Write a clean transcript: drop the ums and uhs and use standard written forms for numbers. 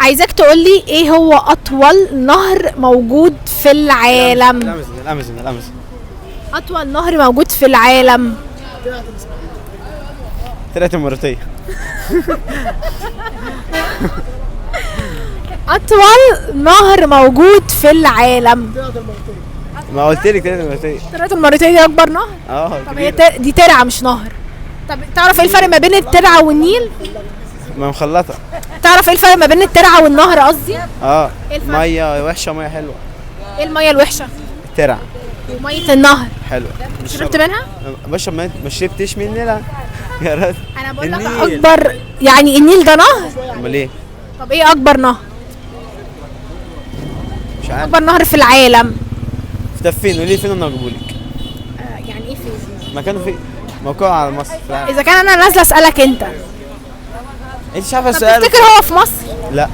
عايزاك تقولي ايه هو اطول نهر موجود في العالم؟ الامازون. اطول نهر موجود في العالم. طلعت المرتية. اطول نهر موجود في العالم. ما قلت لك طلعت المرتية. طلعت المرتين دي اكبر نهر. طب هي كبيرة. دي ترعه مش نهر. طب تعرف ايه الفرق ما بين الترعه والنيل؟ ما مخلطة. تعرف ايه الفرق ما بين الترعه والنهر قصدي؟ اه ايه الفرق؟ مية وحشة ومية حلوة. ايه الميه الوحشه؟ الترع وميه النهر حلوة. شربت منها؟ بشرب ما شربتش مني لا. يا راجل. انا بقول لك النيل. اكبر، يعني النيل ده نهر؟ امال ايه؟ طب ايه اكبر نهر؟ مش عارف. اكبر نهر في العالم. طب فين؟ قولي فين انا اجيبهولك. يعني ايه فين؟ مكانه فين؟ موقعه على مصر في العالم. اذا كان انا نازله اسالك انت، انت مش عارفه طب السؤال. تفتكر هو في مصر؟ لا